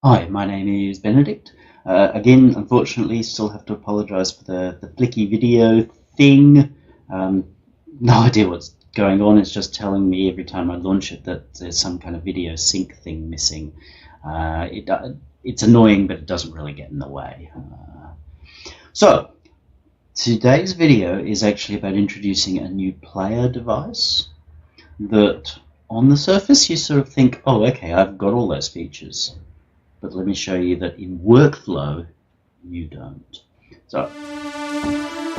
Hi, my name is Benedict. Again, unfortunately, still have to apologise for the flicky video thing. No idea what's going on. It's just telling me every time I launch it that there's some kind of video sync thing missing. It's annoying, but it doesn't really get in the way. So, today's video is actually about introducing a new player device that, on the surface, you sort of think, oh, okay, I've got all those features. But let me show you that in workflow, you don't. So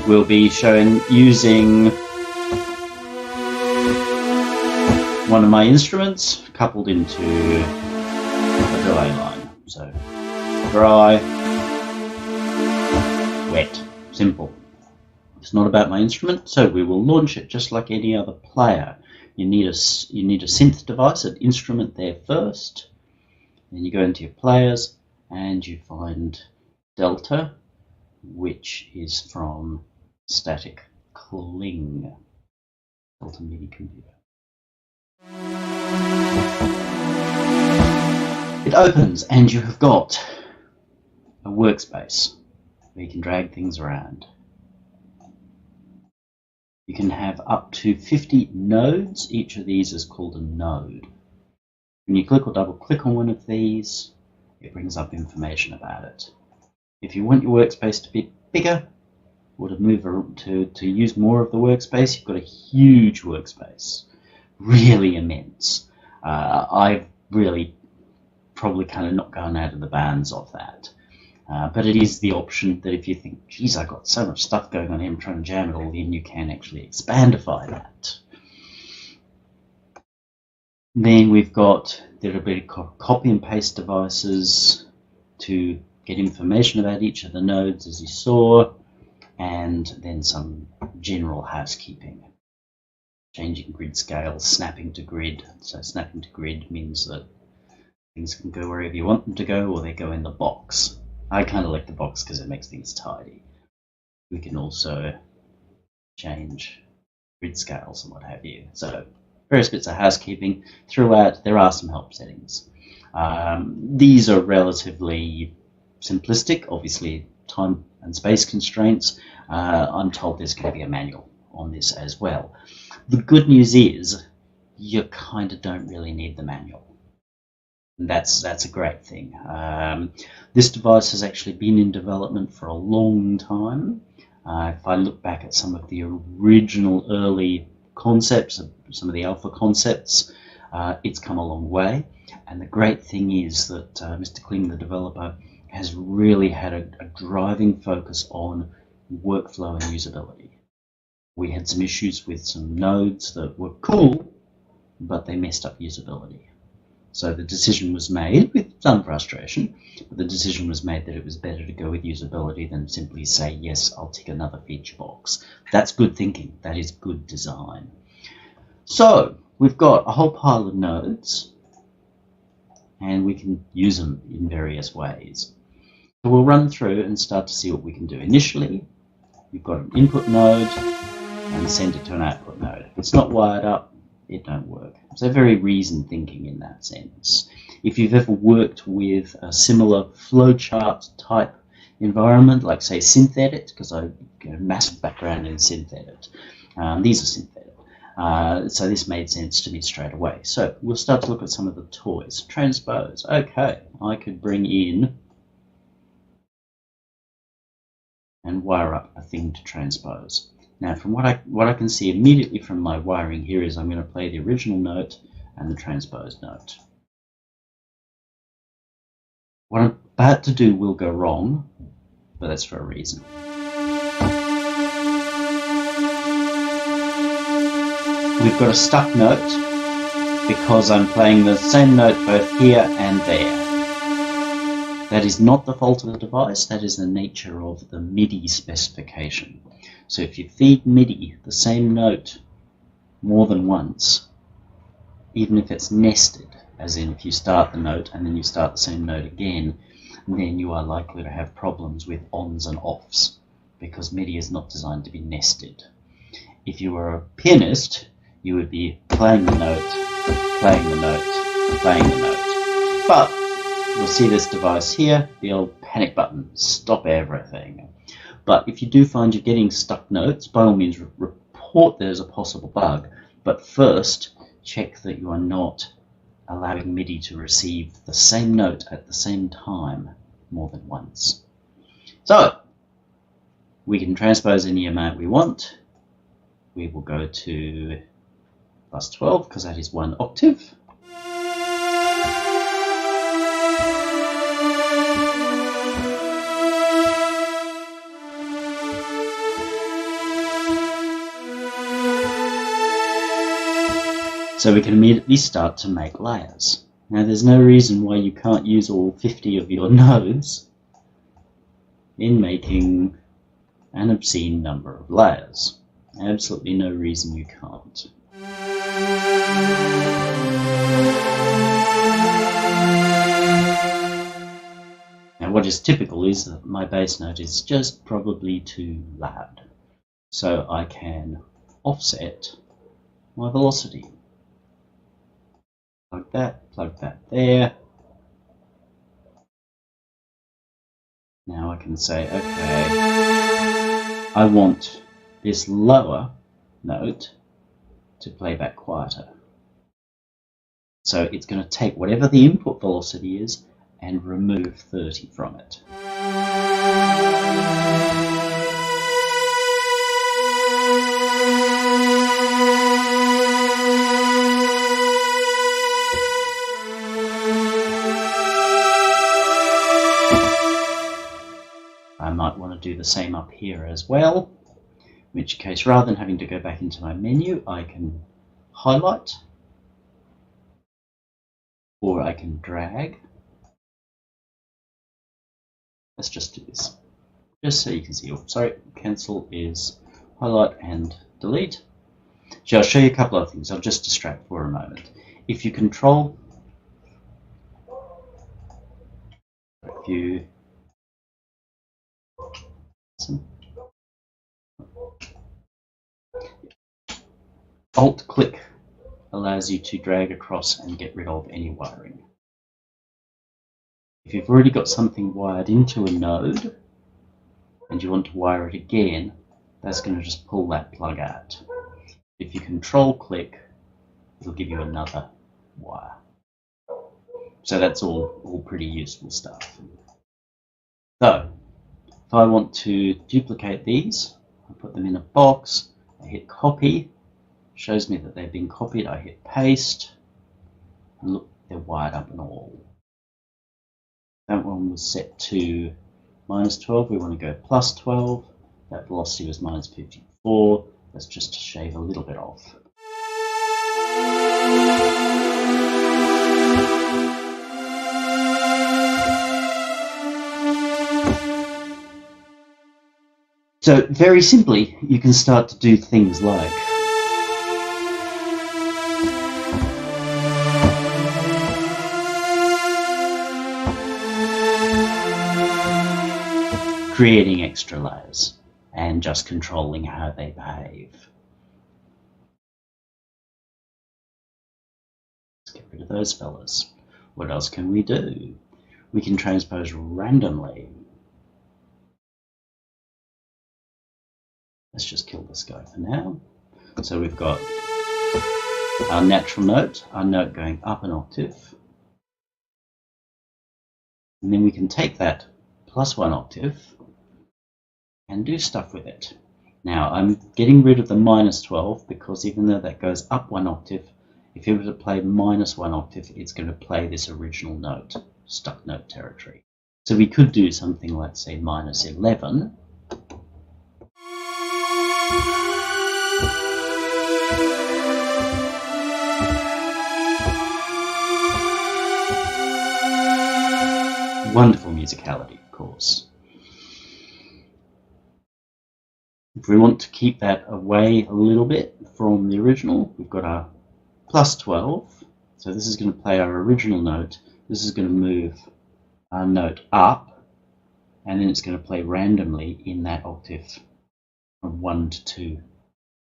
we'll be using one of my instruments coupled into a delay line. So dry, wet, simple. It's not about my instrument, so we will launch it just like any other player. You need a synth device, an instrument there first. Then you go into your players and you find Delta, which is from Static Cling, Delta MIDI Computer. It opens and you have got a workspace where you can drag things around. You can have up to 50 nodes. Each of these is called a node. When you click or double click on one of these, it brings up information about it. If you want your workspace to be bigger, or to move to use more of the workspace, you've got a huge workspace, really immense. I've really probably kind of not gone out of the bands of that. But it is the option that if you think, geez, I've got so much stuff going on here, I'm trying to jam it all in, you can actually expandify that. Then we've got the ability to copy and paste devices to get information about each of the nodes, as you saw, and then some general housekeeping. Changing grid scale, snapping to grid. So snapping to grid means that things can go wherever you want them to go, or they go in the box. I kind of like the box because it makes things tidy. We can also change grid scales and what have you. So various bits of housekeeping. Throughout, there are some help settings. These are relatively simplistic, obviously time and space constraints. I'm told there's going to be a manual on this as well. The good news is you kind of don't really need the manual. And that's a great thing. This device has actually been in development for a long time. If I look back at some of the original early concepts, some of the alpha concepts, it's come a long way. And the great thing is that Mr. Kling, the developer, has really had a driving focus on workflow and usability. We had some issues with some nodes that were cool, but they messed up usability. So the decision was made, with some frustration, but the decision was made that it was better to go with usability than simply say, yes, I'll tick another feature box. That's good thinking. That is good design. So we've got a whole pile of nodes, and we can use them in various ways. So we'll run through and start to see what we can do. Initially, we've got an input node and send it to an output node. If it's not wired up, it don't work. So very reasoned thinking in that sense. If you've ever worked with a similar flowchart type environment, like say SynthEdit, because I've got a massive background in SynthEdit. These are SynthEdit. So this made sense to me straight away. So we'll start to look at some of the toys. Transpose. Okay, I could bring in and wire up a thing to transpose. Now, from what I can see immediately from my wiring here is I'm going to play the original note and the transposed note. What I'm about to do will go wrong, but that's for a reason. We've got a stuck note because I'm playing the same note both here and there. That is not the fault of the device, that is the nature of the MIDI specification. So if you feed MIDI the same note more than once, even if it's nested, as in if you start the note and then you start the same note again, then you are likely to have problems with ons and offs, because MIDI is not designed to be nested. If you were a pianist, you would be playing the note, playing the note, playing the note. But you'll see this device here, the old panic button, stop everything. But if you do find you're getting stuck notes, by all means report there's a possible bug, but first check that you are not allowing MIDI to receive the same note at the same time more than once. So we can transpose any amount we want. We will go to plus 12 because that is 1 octave. So we can immediately start to make layers. Now there's no reason why you can't use all 50 of your nodes in making an obscene number of layers. Absolutely no reason you can't. Now what is typical is that my bass note is just probably too loud. So I can offset my velocity. Plug that there. Now I can say, okay, I want this lower note to play back quieter. So it's going to take whatever the input velocity is and remove 30 from it. I might want to do the same up here as well, in which case rather than having to go back into my menu, I can highlight or I can drag. Let's just do this, just so you can see. Oh, sorry, cancel is highlight and delete. So I'll show you a couple of things. I'll just distract for a moment. If you control, Alt click allows you to drag across and get rid of any wiring. If you've already got something wired into a node and you want to wire it again, that's going to just pull that plug out. If you control click, it'll give you another wire. So that's all pretty useful stuff. So if I want to duplicate these, I put them in a box, I hit copy, shows me that they've been copied, I hit paste, and look, they're wired up and all. That one was set to minus 12, we want to go plus 12, that velocity was minus 54, that's just to shave a little bit off. So very simply, you can start to do things like creating extra layers and just controlling how they behave. Let's get rid of those fellas. What else can we do? We can transpose randomly. Let's just kill this guy for now. So we've got our natural note, our note going up an octave. And then we can take that plus 1 octave and do stuff with it. Now I'm getting rid of the minus 12 because even though that goes up 1 octave, if you were to play minus 1 octave, it's going to play this original note, stuck note territory. So we could do something like, say, minus 11. Wonderful musicality, of course. If we want to keep that away a little bit from the original, we've got our plus 12. So this is going to play our original note. This is going to move our note up, and then it's going to play randomly in that octave from 1 to 2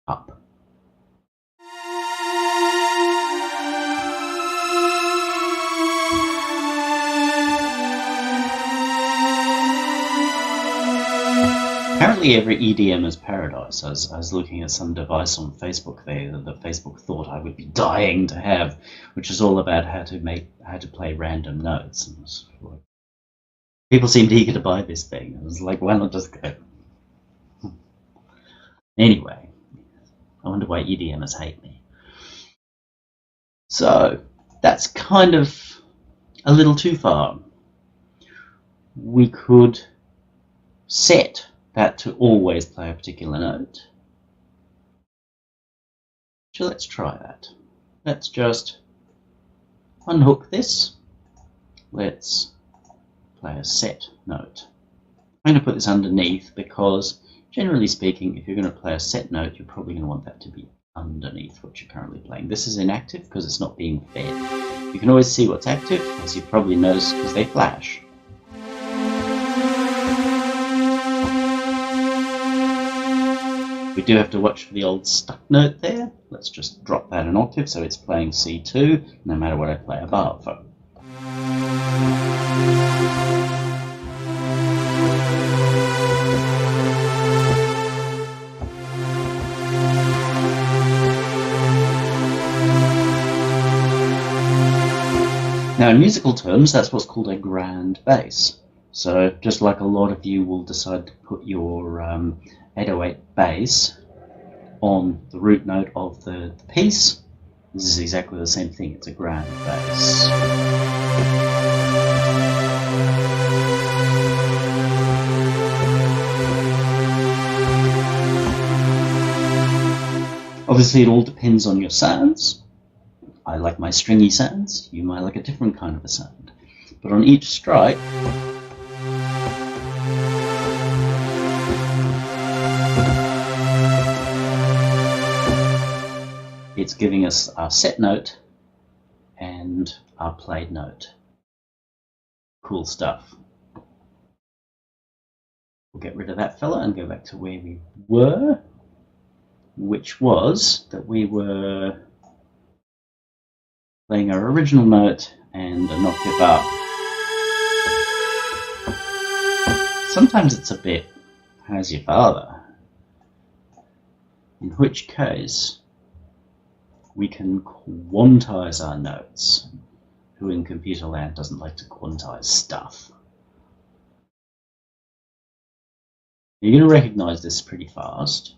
up. apparently every EDM is paradise. I was looking at some device on Facebook there that Facebook thought I would be dying to have, which is all about how to play random notes. And people seemed eager to buy this thing. I was like, why not just go? Anyway, I wonder why EDMers hate me. So that's kind of a little too far. We could set that to always play a particular note. So let's try that. Let's just unhook this. Let's play a set note. I'm going to put this underneath because, generally speaking, if you're going to play a set note, you're probably going to want that to be underneath what you're currently playing. This is inactive because it's not being fed. You can always see what's active, as you've probably noticed, because they flash. We do have to watch for the old stuck note there. Let's just drop that an octave so it's playing C2 no matter what I play above. Now in musical terms, that's what's called a grand bass. So just like a lot of you will decide to put your 808 bass on the root note of the piece, this is exactly the same thing. It's a grand bass. Obviously it all depends on your sounds. I like my stringy sounds, you might like a different kind of a sound. But on each strike, it's giving us our set note and our played note. Cool stuff. We'll get rid of that fella and go back to where we were, which was that we were playing our original note and an octave up. Sometimes it's a bit, how's your father? In which case, we can quantize our notes. Who in computer land doesn't like to quantize stuff? You're going to recognize this pretty fast.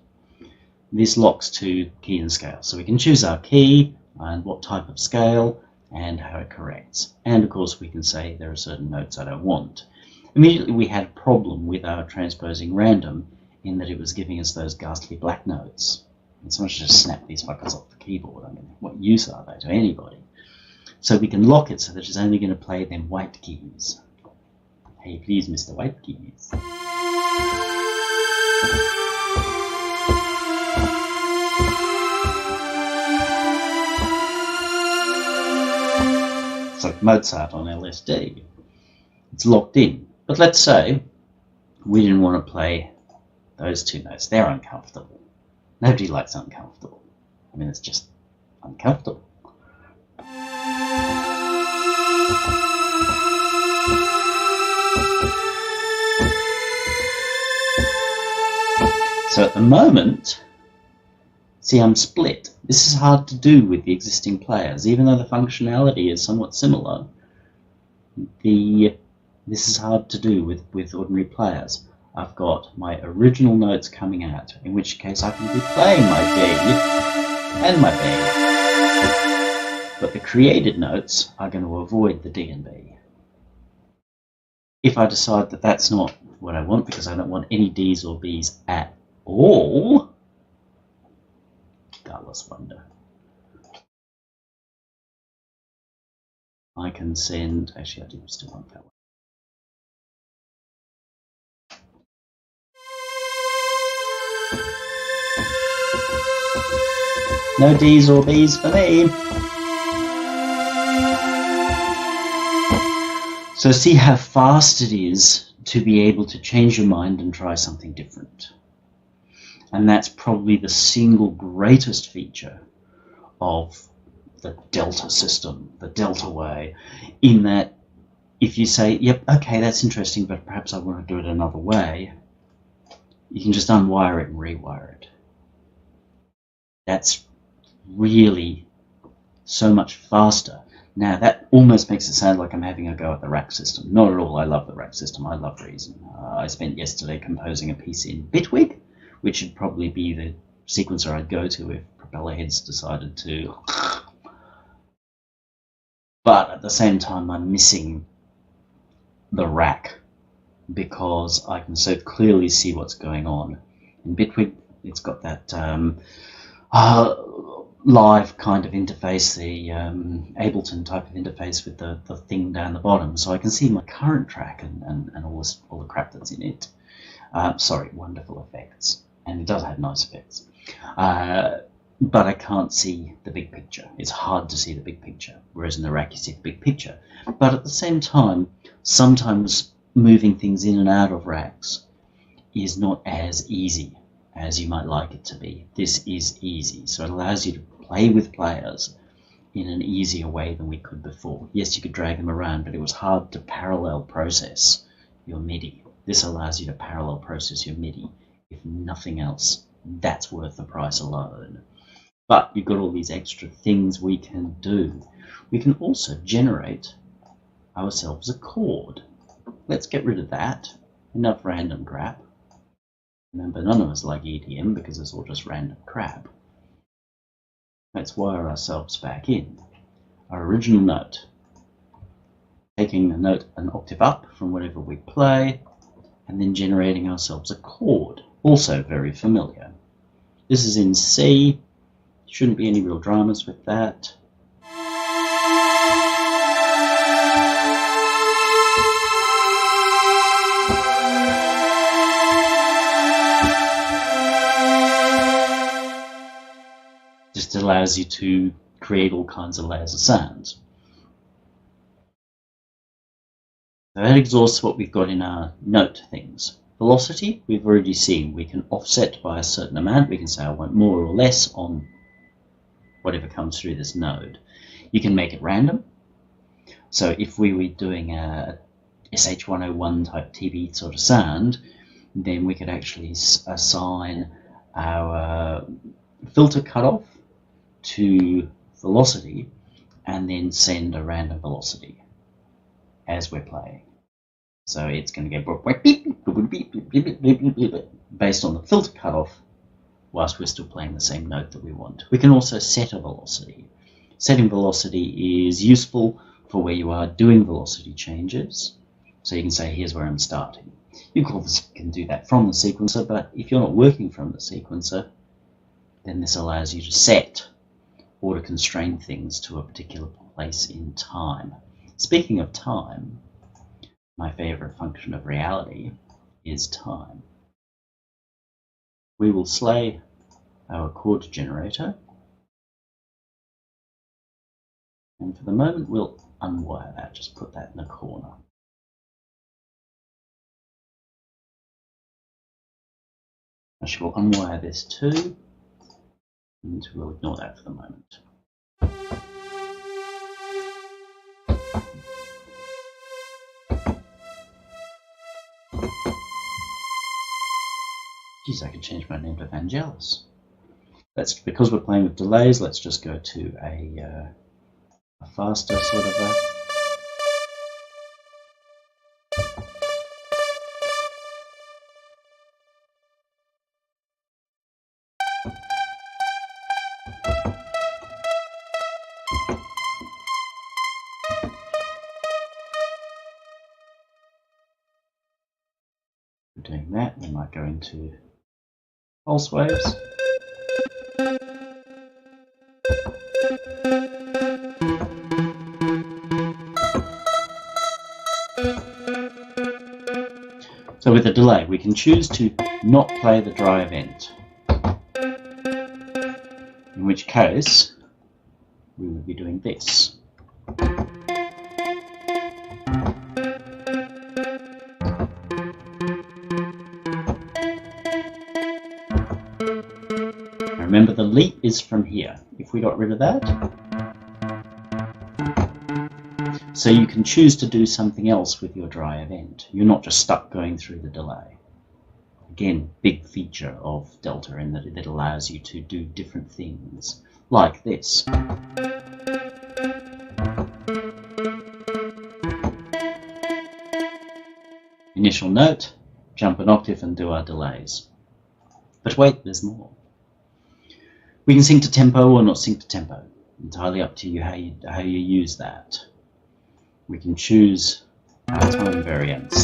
This locks to key and scale. So we can choose our key and what type of scale and how it corrects. And of course we can say there are certain notes I don't want. Immediately we had a problem with our transposing random in that it was giving us those ghastly black notes. And so much just snap these fuckers off the keyboard. I mean, what use are they to anybody? So we can lock it so that it's only going to play them white keys. Hey, please, Mr. White Keys. It's like Mozart on LSD. It's locked in. But let's say we didn't want to play those two notes. They're uncomfortable. Nobody likes uncomfortable. I mean, it's just uncomfortable. So at the moment, see, I'm split. This is hard to do with the existing players. Even though the functionality is somewhat similar, this is hard to do with ordinary players. I've got my original notes coming out, in which case I can be playing my D and my B. But the created notes are going to avoid the D and B. If I decide that that's not what I want, because I don't want any Ds or Bs at all, Dallas Wonder, I can send, actually I do still want that one. No Ds or Bs for me. So see how fast it is to be able to change your mind and try something different. And that's probably the single greatest feature of the Delta system, the Delta way, in that if you say, yep, okay, that's interesting, but perhaps I want to do it another way, you can just unwire it and rewire it. That's really so much faster. Now that almost makes it sound like I'm having a go at the rack system. Not at all. I love the rack system. I love Reason. I spent yesterday composing a piece in Bitwig, which would probably be the sequencer I'd go to if Propeller Heads decided to. But at the same time, I'm missing the rack because I can so clearly see what's going on. In Bitwig, it's got that live kind of interface, the Ableton type of interface with the thing down the bottom, so I can see my current track and all the crap that's in it. Sorry, wonderful effects. And it does have nice effects. But I can't see the big picture. It's hard to see the big picture, whereas in the rack you see the big picture. But at the same time, sometimes moving things in and out of racks is not as easy as you might like it to be. This is easy, so it allows you to play with players in an easier way than we could before. Yes, you could drag them around, but it was hard to parallel process your MIDI. This allows you to parallel process your MIDI. If nothing else, that's worth the price alone. But you've got all these extra things we can do. We can also generate ourselves a chord. Let's get rid of that. Enough random crap. Remember, none of us like EDM because it's all just random crap. Let's wire ourselves back in. Our original note. Taking the note an octave up from whatever we play, and then generating ourselves a chord. Also very familiar. This is in C. Shouldn't be any real dramas with that. Just allows you to create all kinds of layers of sounds. So that exhausts what we've got in our note things. Velocity, we've already seen. We can offset by a certain amount. We can say I want more or less on whatever comes through this node. You can make it random. So if we were doing a SH101 type TV sort of sound, then we could actually assign our filter cutoff to velocity and then send a random velocity as we're playing. So it's going to go based on the filter cutoff whilst we're still playing the same note that we want. We can also set a velocity. Setting velocity is useful for where you are doing velocity changes. So you can say, here's where I'm starting. You can do that from the sequencer, but if you're not working from the sequencer, then this allows you to set or to constrain things to a particular place in time. Speaking of time, my favorite function of reality is time. We will slay our chord generator, and for the moment we'll unwire that, just put that in the corner. Actually, we'll unwire this too, and we'll ignore that for the moment. Geez, I could change my name to Vangelis. Because we're playing with delays, let's just go to a faster sort of a... Doing that, we might go into pulse waves. So with a delay, we can choose to not play the dry event, in which case we would be doing this. Remember, the leap is from here. If we got rid of that, so you can choose to do something else with your dry event. You're not just stuck going through the delay. Again, big feature of Delta in that it allows you to do different things, like this. Initial note, jump an octave and do our delays. But wait, there's more. We can sync to tempo or not sync to tempo. Entirely up to you how you use that. We can choose our time variance.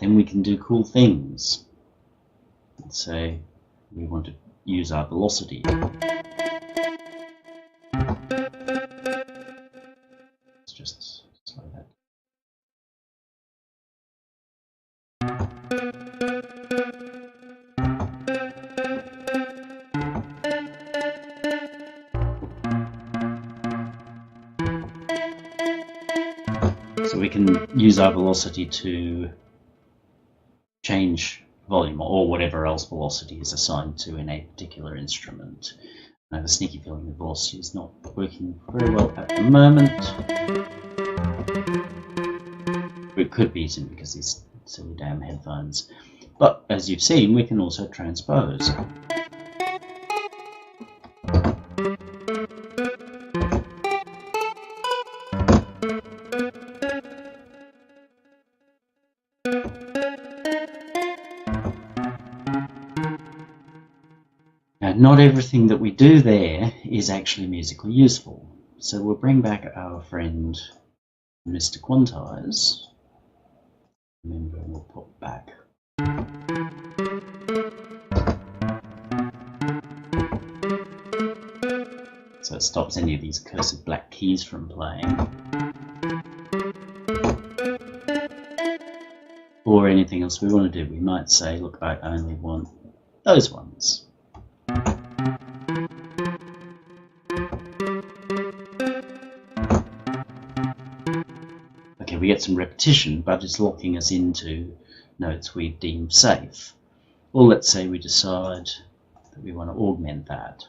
Then we can do cool things. Let's say we want to use our velocity. Let's just slow that. So we can use our velocity to change volume or whatever else velocity is assigned to in a particular instrument. I have a sneaky feeling the velocity is not working very well at the moment. It could be simply because these silly damn headphones. But as you've seen, we can also transpose. Now, not everything that we do there is actually musically useful. So we'll bring back our friend Mr. Quantize. Remember, we'll pop back. So it stops any of these cursed black keys from playing. Or anything else we want to do. We might say, look, I only want those ones. Okay, we get some repetition, but it's locking us into notes we've deemed safe. Or let's say we decide that we want to augment that.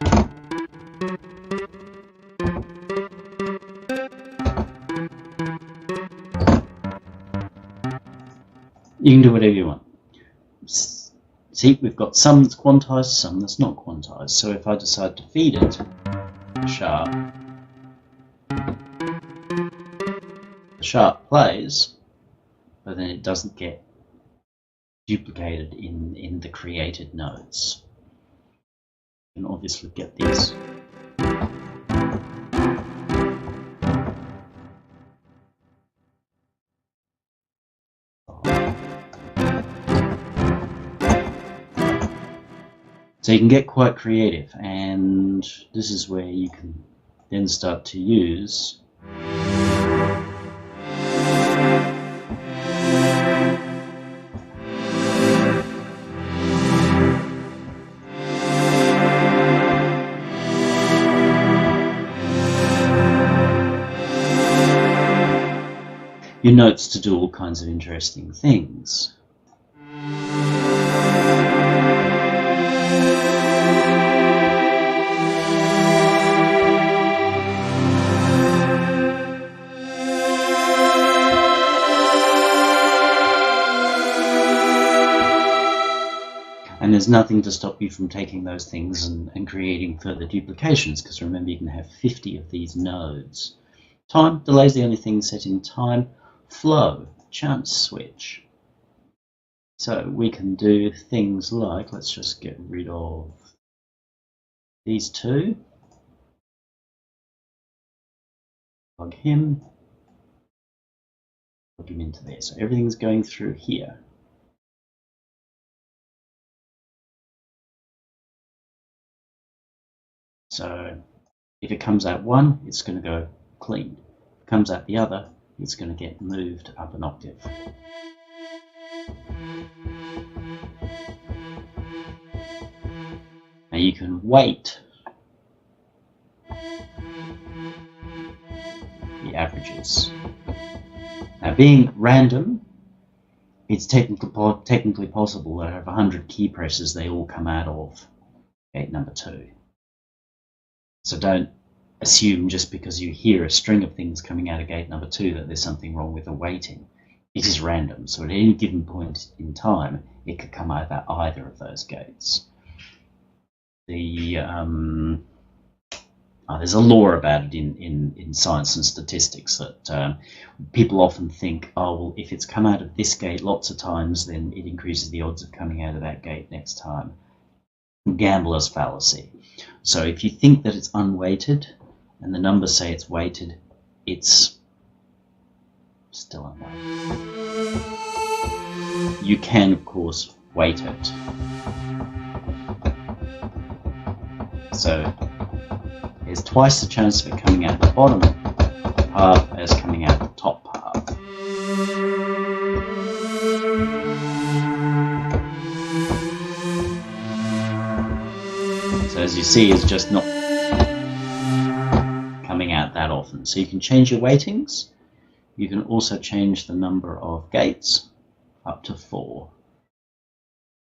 You can do whatever you want. See, we've got some that's quantized, some that's not quantized. So if I decide to feed it sharp, the sharp plays, but then it doesn't get duplicated in the created notes. You can obviously get these. So you can get quite creative, and this is where you can then start to use your notes to do all kinds of interesting things. And there's nothing to stop you from taking those things and creating further duplications, because remember, you can have 50 of these nodes. Time, delay is the only thing set in time. Flow, chance switch. So we can do things like, let's just get rid of these two. Plug him into there. So everything's going through here. So if it comes out one, it's going to go clean. If it comes out the other, it's going to get moved up an octave. Now you can weight the averages. Now, being random, it's technically possible that out of 100 key presses, they all come out of gate number 2. So don't assume just because you hear a string of things coming out of gate number 2 that there's something wrong with the weighting. it is random, so at any given point in time, it could come out of either of those gates. There's a law about it in science and statistics that people often think, oh, well, if it's come out of this gate lots of times, then it increases the odds of coming out of that gate next time. Gambler's fallacy. So if you think that it's unweighted, and the numbers say it's weighted, it's still unweighted. You can, of course, weight it. So there's twice the chance of it coming out the bottom part as coming out the top part. So as you see, it's just not coming out that often. So you can change your weightings. You can also change the number of gates up to 4.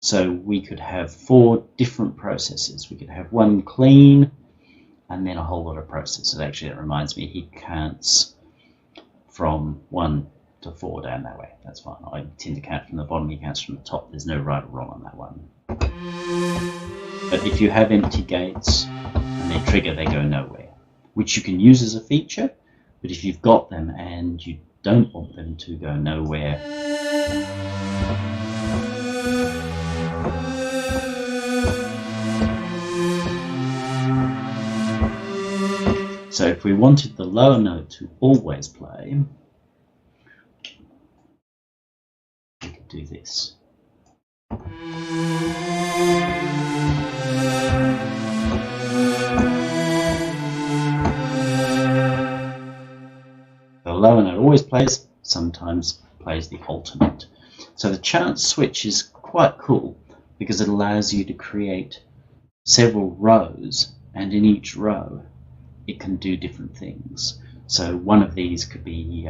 So we could have 4 different processes. We could have one clean and then a whole lot of processes. Actually, that reminds me, he counts from 1 to 4 down that way. That's fine. I tend to count from the bottom, he counts from the top. There's no right or wrong on that one. But if you have empty gates and they trigger, they go nowhere, which you can use as a feature. But if you've got them and you don't want them to go nowhere, so if we wanted the lower note to always play, we could do this. The lower note always plays, sometimes plays the alternate. So the chance switch is quite cool because it allows you to create several rows, and in each row it can do different things. So one of these could be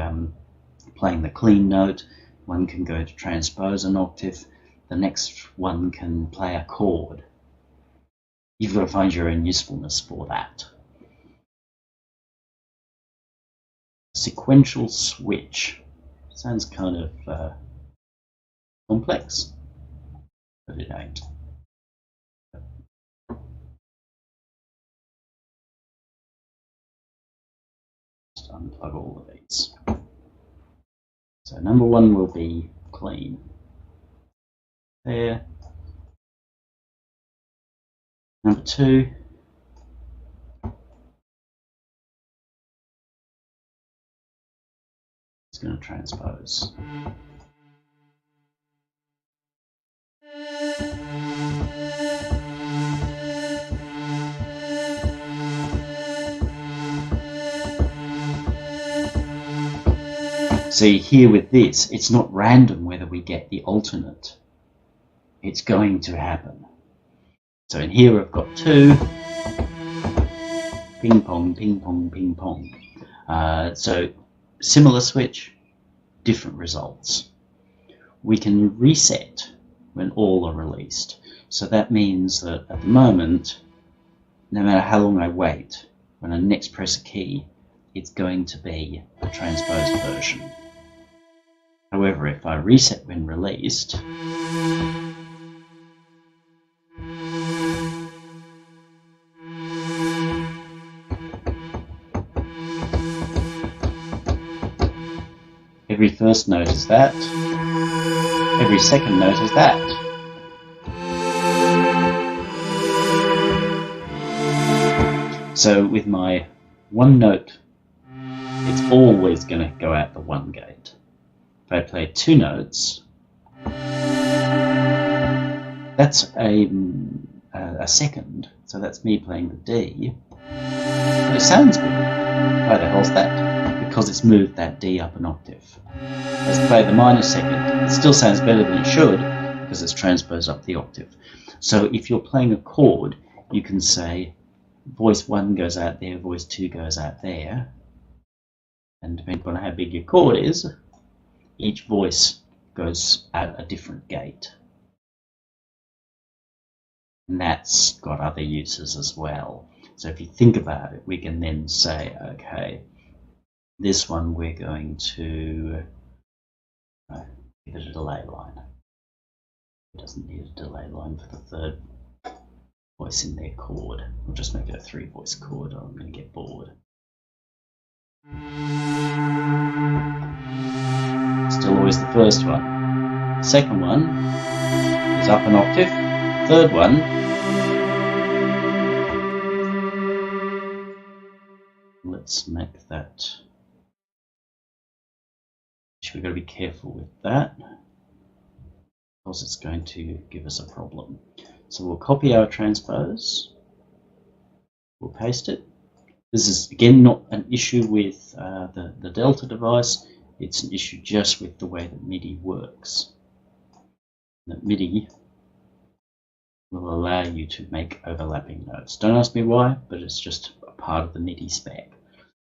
playing the clean note, one can go to transpose an octave, the next one can play a chord. You've got to find your own usefulness for that. Sequential switch. Sounds kind of complex, but it ain't. Just unplug all of these. So number 1 will be clean. There. Number 2. It's going to transpose. See, here with this, it's not random whether we get the alternate. It's going to happen. So in here I've got 2. Ping pong, ping pong, ping pong. So similar switch, different results. We can reset when all are released. So that means that at the moment, no matter how long I wait, when I next press a key, it's going to be a transposed version. However, if I reset when released, every first note is that, every second note is that. So with my 1 note, it's always going to go out the 1 gate. If I play 2 notes, that's a second, so that's me playing the D. But it sounds good. Why the hell's that? Because it's moved that D up an octave. Let's play the minor second. It still sounds better than it should because it's transposed up the octave. So if you're playing a chord, you can say voice 1 goes out there, voice 2 goes out there. And depending on how big your chord is, each voice goes out a different gate. And that's got other uses as well. So if you think about it, we can then say, okay, this one we're going to Give it a delay line. It doesn't need a delay line for the third voice in their chord. We'll just make it a 3-voice chord, or I'm going to get bored. Still always the first one. The second one is up an octave. The third one let's make that. We've got to be careful with that because it's going to give us a problem. So we'll copy our transpose, we'll paste it. This is again not an issue with the Delta device, it's an issue just with the way that MIDI works. That MIDI will allow you to make overlapping notes. Don't ask me why, but it's just a part of the MIDI spec.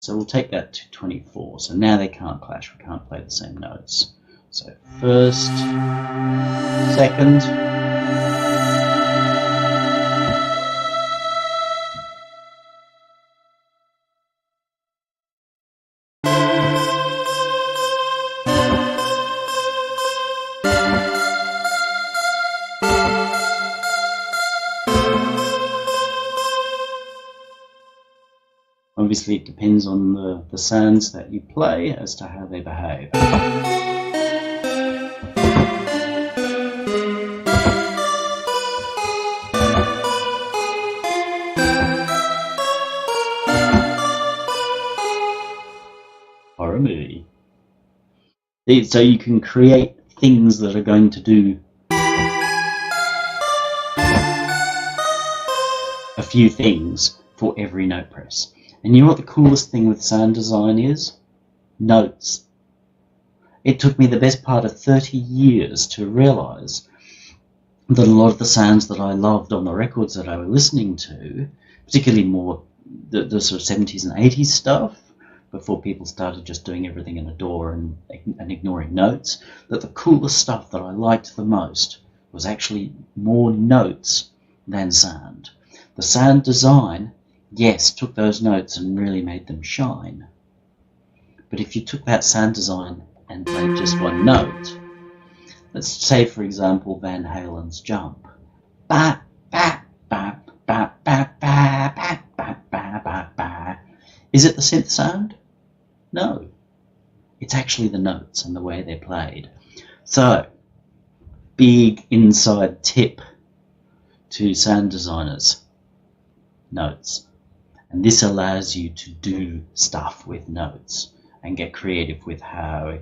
So we'll take that to 24. So now they can't clash, we can't play the same notes. So first, second, obviously it depends on the sounds that you play as to how they behave. Horror movie. So you can create things that are going to do a few things for every note press. And you know what the coolest thing with sound design is? Notes. It took me the best part of 30 years to realize that a lot of the sounds that I loved on the records that I was listening to, particularly more the sort of 70s and 80s stuff, before people started just doing everything in a DAW and ignoring notes, that the coolest stuff that I liked the most was actually more notes than sound. The sound design, yes, took those notes and really made them shine. But if you took that sound design and played just one note, let's say, for example, Van Halen's Jump. Ba, ba, ba, ba, ba, ba, ba, ba, ba, ba, ba. Is it the synth sound? No. It's actually the notes and the way they're played. So, big inside tip to sound designers. Notes. And this allows you to do stuff with notes and get creative with how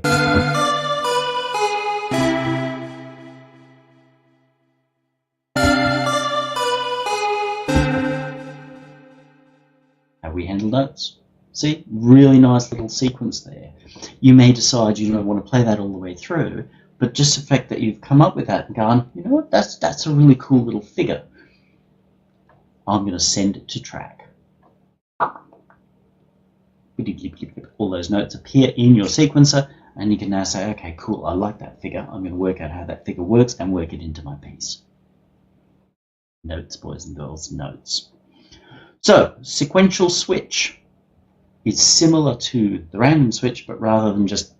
we handle notes. See, really nice little sequence there. You may decide you don't want to play that all the way through, but just the fact that you've come up with that and gone, you know what, that's a really cool little figure. I'm going to send it to track. All those notes appear in your sequencer, and you can now say, okay, cool, I like that figure. I'm going to work out how that figure works and work it into my piece. Notes, boys and girls, notes. So, sequential switch is similar to the random switch, but rather than just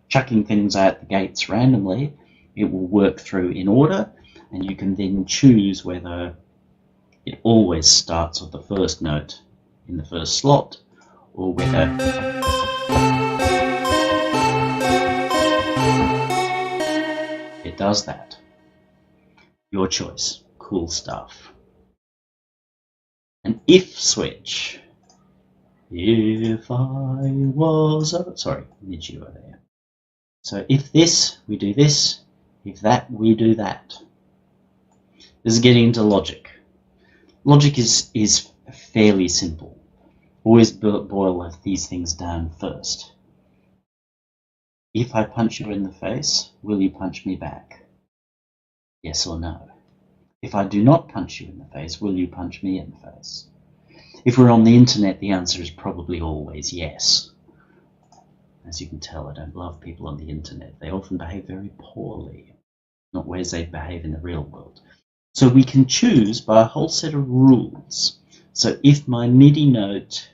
chucking things out the gates randomly, it will work through in order, and you can then choose whether it always starts with the first note in the first slot, or whether it does that. Your choice. Cool stuff. An if switch. If I was a... Sorry, need you over there. So if this, we do this. If that, we do that. This is getting into logic. Logic is fairly simple. Always boil these things down first. If I punch you in the face, will you punch me back? Yes or no? If I do not punch you in the face, will you punch me in the face? If we're on the internet, the answer is probably always yes. As you can tell, I don't love people on the internet. They often behave very poorly, not ways they behave in the real world. So we can choose by a whole set of rules. So if my MIDI note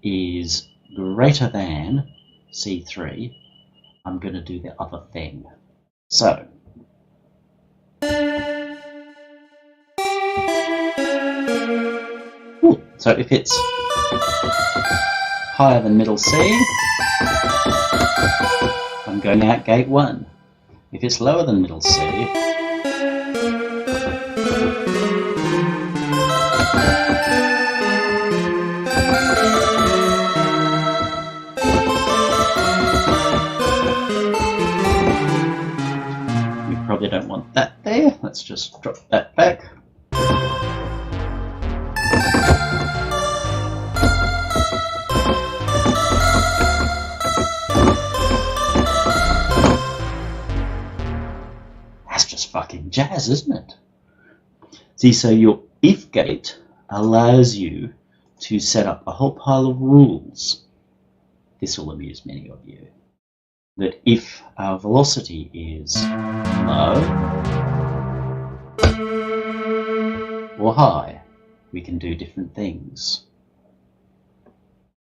is greater than C3, I'm going to do the other thing. So, so if it's higher than middle C, I'm going out gate 1. If it's lower than middle C, we probably don't want that there. Let's just drop that back. Fucking jazz, isn't it? See, so your if gate allows you to set up a whole pile of rules. This will amuse many of you. That if our velocity is low or high, we can do different things.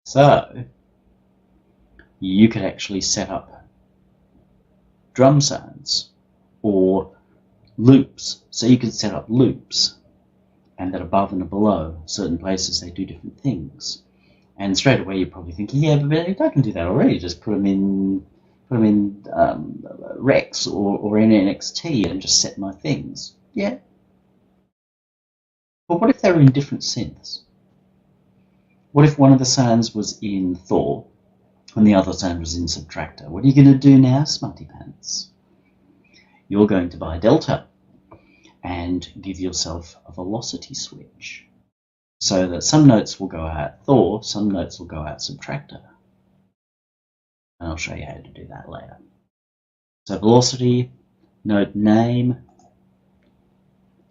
So, you could actually set up drum sounds or loops. So you could set up loops, and that above and below certain places they do different things. And straight away you're probably thinking, yeah, but I can do that already. Just put them in Rex or in NXT and just set my things. Yeah. But what if they were in different synths? What if one of the sounds was in Thor and the other sound was in Subtractor? What are you going to do now, smarty pants? You're going to buy Delta and give yourself a velocity switch so that some notes will go out Thor, some notes will go out Subtractor. And I'll show you how to do that later. So velocity, note name,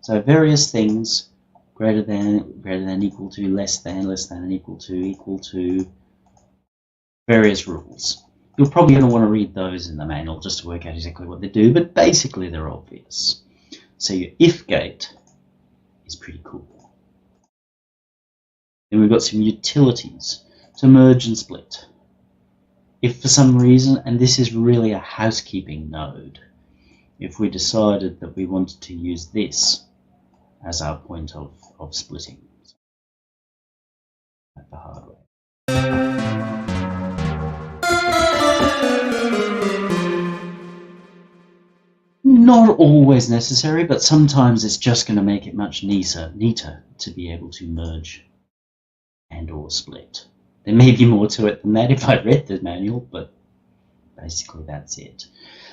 so various things, greater than, equal to, less than and equal to, various rules. You're probably going to want to read those in the manual just to work out exactly what they do, but basically they're obvious. So your if gate is pretty cool. Then we've got some utilities to merge and split. If for some reason, and this is really a housekeeping node, if we decided that we wanted to use this as our point of splitting at the hardware. Not always necessary, but sometimes it's just going to make it much neater to be able to merge and or split. There may be more to it than that if I read the manual, but basically that's it.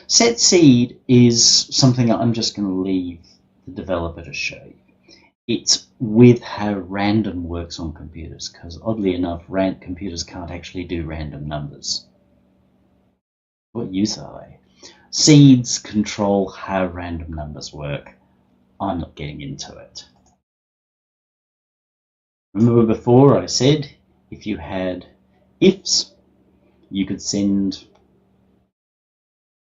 Set seed is something I'm just going to leave the developer to show you. It's with how random works on computers, because oddly enough, computers can't actually do random numbers. What use are they? Seeds control how random numbers work. I'm not getting into it. Remember before I said if you had ifs, you could send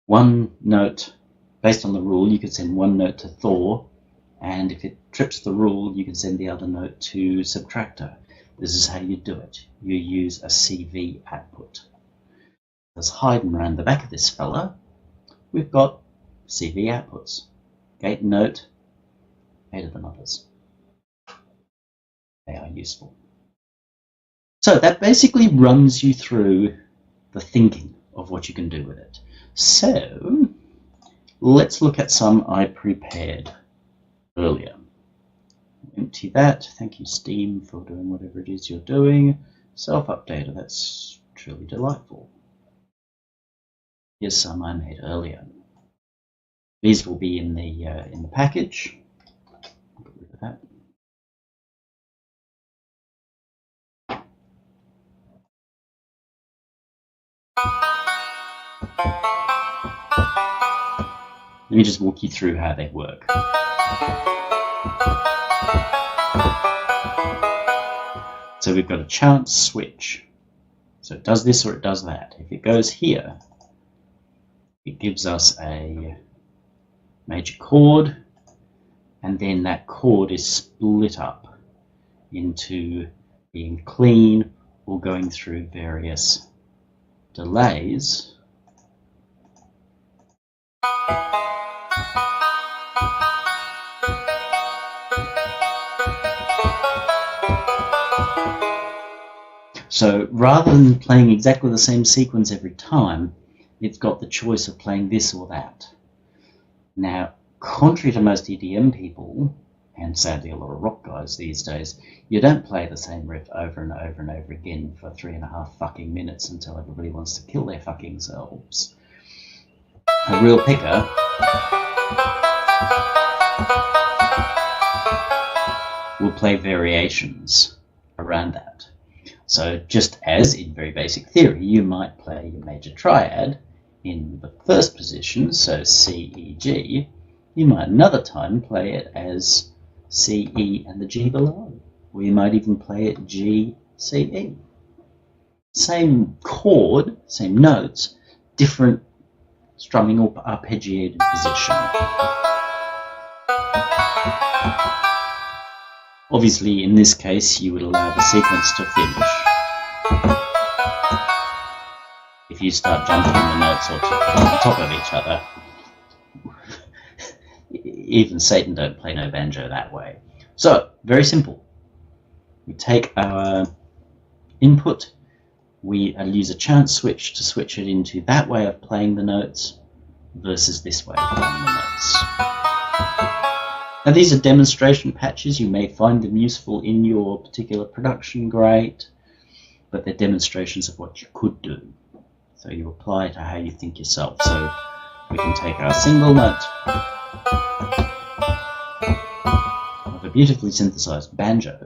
one note, based on the rule, you could send one note to Thor, and if it trips the rule, you can send the other note to Subtractor. This is how you do it. You use a CV output. There's hiding around the back of this fella. We've got CV outputs. Gate and note, 8 of the numbers. They are useful. So that basically runs you through the thinking of what you can do with it. So let's look at some I prepared earlier. Empty that. Thank you, Steam, for doing whatever it is you're doing. Self-updater, that's truly delightful. Here's some I made earlier. These will be in the package. Get rid of that. Let me just walk you through how they work. So we've got a chance switch. So it does this or it does that. If it goes here, it gives us a major chord, and then that chord is split up into being clean or going through various delays So rather than playing exactly the same sequence every time, it's got the choice of playing this or that. Now, contrary to most EDM people, and sadly a lot of rock guys these days, you don't play the same riff over and over and over again for 3.5 fucking minutes until everybody wants to kill their fucking selves. A real picker will play variations around that. So just as in very basic theory, you might play your major triad in the first position, so C, E, G, you might another time play it as C, E, and the G below. Or you might even play it G, C, E. Same chord, same notes, different strumming or arpeggiated position. Obviously, in this case, you would allow the sequence to finish. If you start jumping the notes on top of each other, even Satan don't play no banjo that way. So, very simple. We take our input, we use a chance switch to switch it into that way of playing the notes versus this way of playing the notes. Now these are demonstration patches. You may find them useful in your particular production, great, but they're demonstrations of what you could do. So you apply it to how you think yourself. So we can take our single note of a beautifully synthesized banjo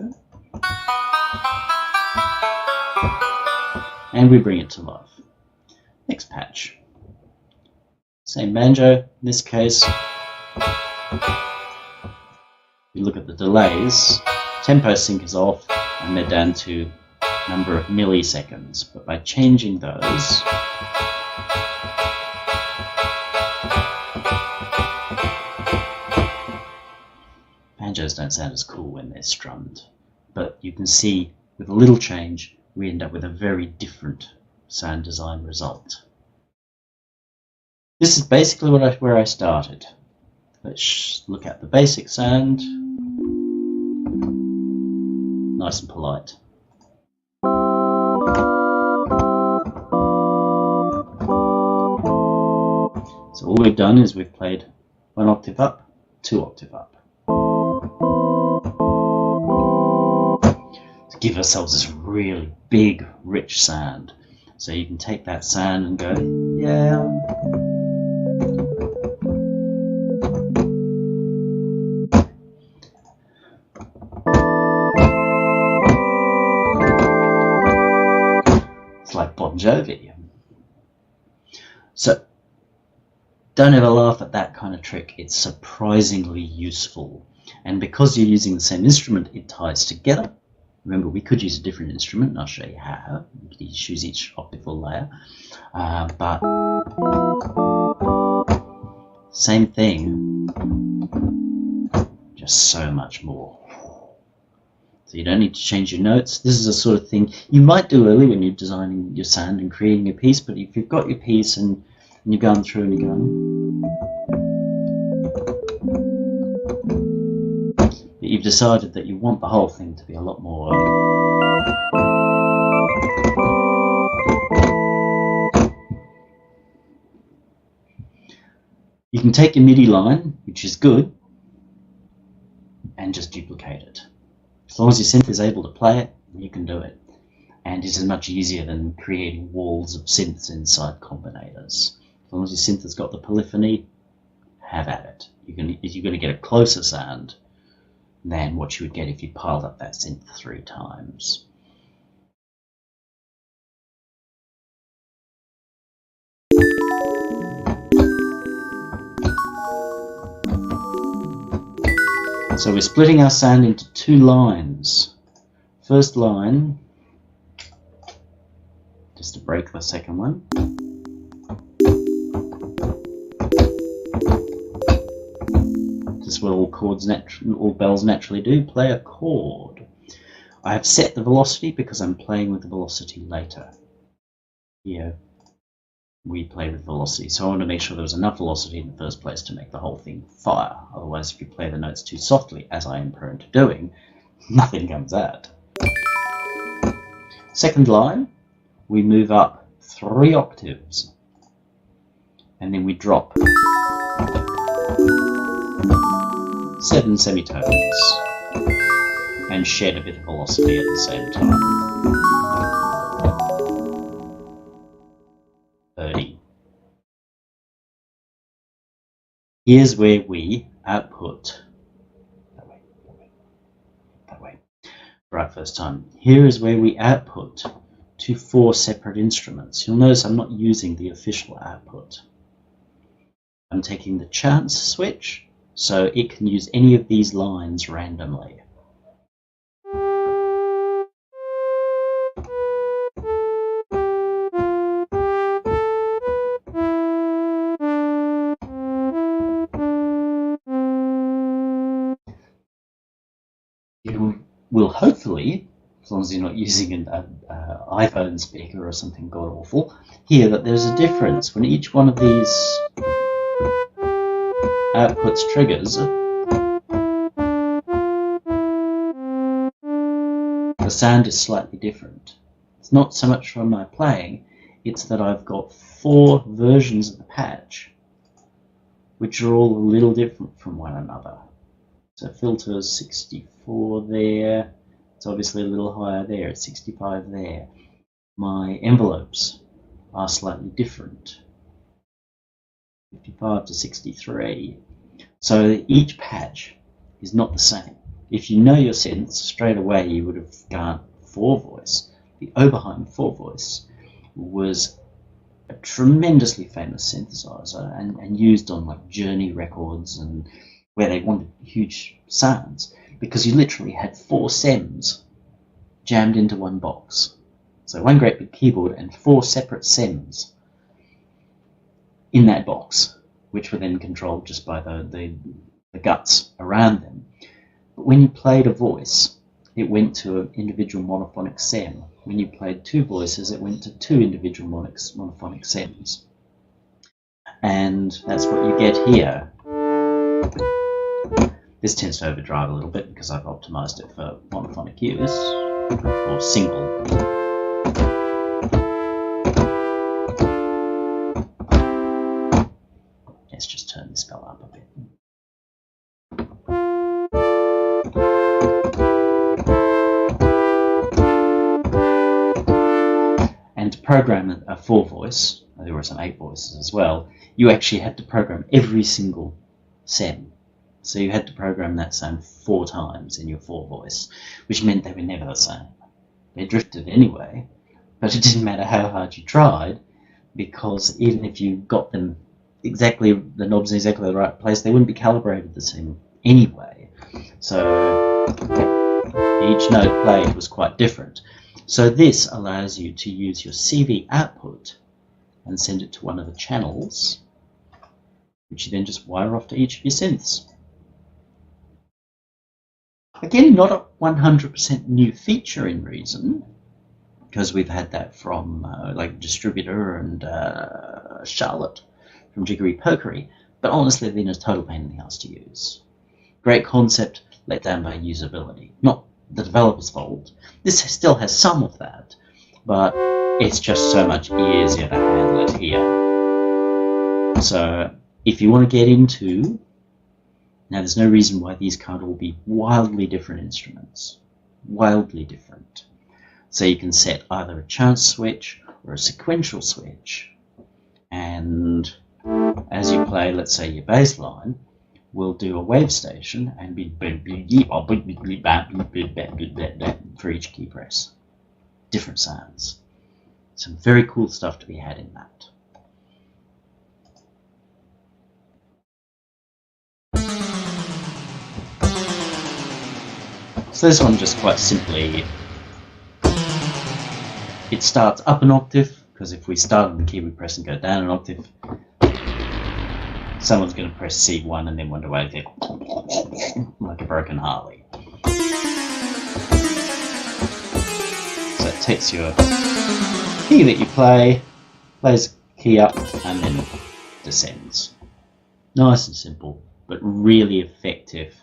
and we bring it to life. Next patch. Same banjo, in this case. We look at the delays. Tempo sync is off and they're down to a number of milliseconds. But by changing those, banjos don't sound as cool when they're strummed. But you can see with a little change, we end up with a very different sound design result. This is basically where I started. Let's look at the basic sound. Nice and polite. So all we've done is we've played 1 octave up, 2 octave up. To give ourselves this really big, rich sound. So you can take that sound and go, yeah. It's like Bon Jovi. So don't ever laugh at that kind of trick. It's surprisingly useful. And because you're using the same instrument, it ties together. Remember, we could use a different instrument, and I'll show you how. You could choose each octave layer. But same thing, just so much more. So you don't need to change your notes. This is a sort of thing you might do early when you're designing your sound and creating a piece, but if you've got your piece and you're going through and you're going, but you've decided that you want the whole thing to be a lot more you can take your MIDI line, which is good, and just duplicate it. As long as your synth is able to play it, you can do it. And it's much easier than creating walls of synths inside combinators. As long as your synth has got the polyphony, have at it. You're going to get a closer sound than what you would get if you piled up that synth 3 times. So we're splitting our sound into 2 lines. First line, just to break the second one. This is what all bells naturally do, play a chord. I have set the velocity because I'm playing with the velocity later. Here we play with velocity, so I want to make sure there was enough velocity in the first place to make the whole thing fire. Otherwise, if you play the notes too softly, as I am prone to doing, nothing comes out. Second line, we move up 3 octaves, and then we drop 7 semitones and shed a bit of velocity at the same time. 30. Here's where we output. That way. Right, first time. Here is where we output to 4 separate instruments. You'll notice I'm not using the official output. I'm taking the chance switch, so it can use any of these lines randomly. You will hopefully, as long as you're not using an iPhone speaker or something god awful, hear that there's a difference when each one of these outputs triggers. The sound is slightly different. It's not so much from my playing, it's that I've got 4 versions of the patch which are all a little different from one another. So filter 64 there, it's obviously a little higher there, it's 65 there. My envelopes are slightly different, 55 to 63. So each patch is not the same. If you know your synths, straight away you would have gone 4-voice. The Oberheim 4-voice was a tremendously famous synthesizer and used on like Journey records and where they wanted huge sounds, because you literally had 4 SEMs jammed into one box. So one great big keyboard and 4 separate SEMs in that box, which were then controlled just by the guts around them. But when you played a voice, it went to an individual monophonic SEM. When you played 2 voices, it went to 2 individual monophonic SEMs. And that's what you get here. This tends to overdrive a little bit because I've optimized it for monophonic use, or single. Let's just turn this bell up a bit. And to program a 4-voice, there were some 8 voices as well, you actually had to program every single SEM. So you had to program that sound 4 times in your 4-voice, which meant they were never the same. They drifted anyway, but it didn't matter how hard you tried, because even if you got them exactly, the knobs in exactly the right place, they wouldn't be calibrated the same anyway. So each note played was quite different. So this allows you to use your CV output and send it to one of the channels, which you then just wire off to each of your synths. Again, not a 100% new feature in Reason, because we've had that from like Distributor and Charlotte from Jiggery Pokery, but honestly, they've been a total pain in the ass to use. Great concept, let down by usability. Not the developer's fault. This still has some of that, but it's just so much easier to handle it here. So if you want to get into, now there's no reason why these can't all be wildly different instruments. Wildly different. So you can set either a chance switch or a sequential switch, and as you play, let's say your bass line, we'll do a wave station and be for each key press. Different sounds. Some very cool stuff to be had in that. So this one just quite simply, it starts up an octave, because if we start on the key we press and go down an octave, someone's going to press C1 and then wonder why they're like a broken Harley. So it takes your key that you play, plays key up, and then descends. Nice and simple, but really effective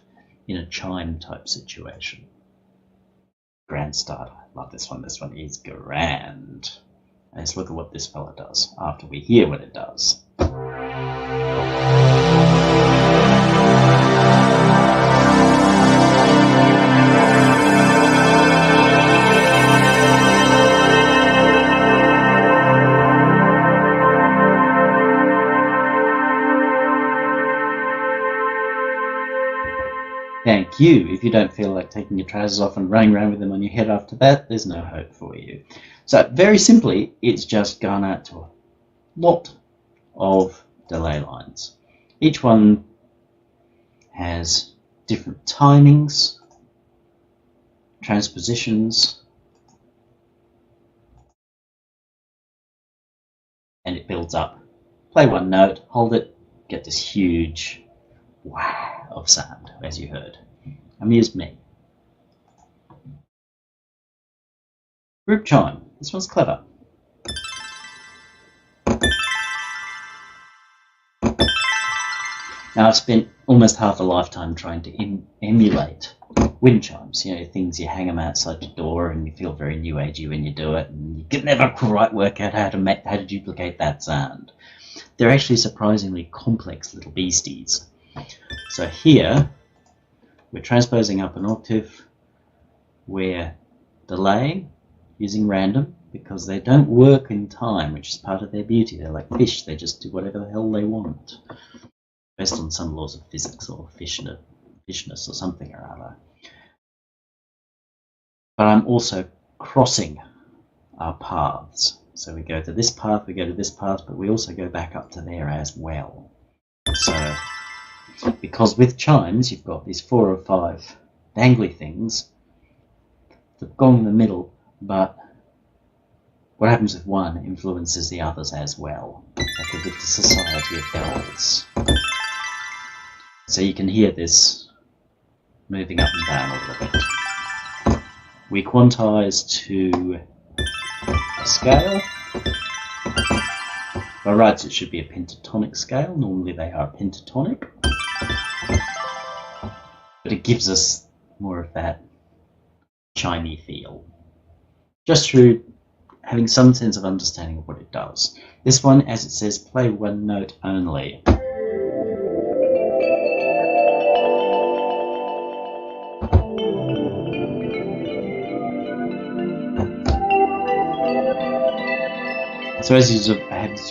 in a chime type situation. Grand start. I love this one. This one is grand. Let's look at what this fella does after we hear what it does. Thank you. If you don't feel like taking your trousers off and running around with them on your head after that, there's no hope for you. So very simply, it's just gone out to a lot of delay lines. Each one has different timings, transpositions, and it builds up. Play one note, hold it, get this huge wow of sound, as you heard. Amused me. Group chime. This one's clever. Now, I've spent almost half a lifetime trying to emulate wind chimes. You know, things you hang them outside your door and you feel very new agey when you do it, and you can never quite work out how to duplicate that sound. They're actually surprisingly complex little beasties. So here, we're transposing up an octave, we're delaying using random because they don't work in time, which is part of their beauty. They're like fish, they just do whatever the hell they want, based on some laws of physics or fishness or something or other. But I'm also crossing our paths. So we go to this path, we go to this path, but we also go back up to there as well. So, because with chimes, you've got these 4 or 5 dangly things that have gone in the middle, but what happens with one influences the others as well, like with the Society of Bells. So you can hear this moving up and down a little bit. We quantize to a scale. By rights, it should be a pentatonic scale. Normally they are pentatonic. But it gives us more of that chimey feel, just through having some sense of understanding of what it does. This one, as it says, play one note only. So as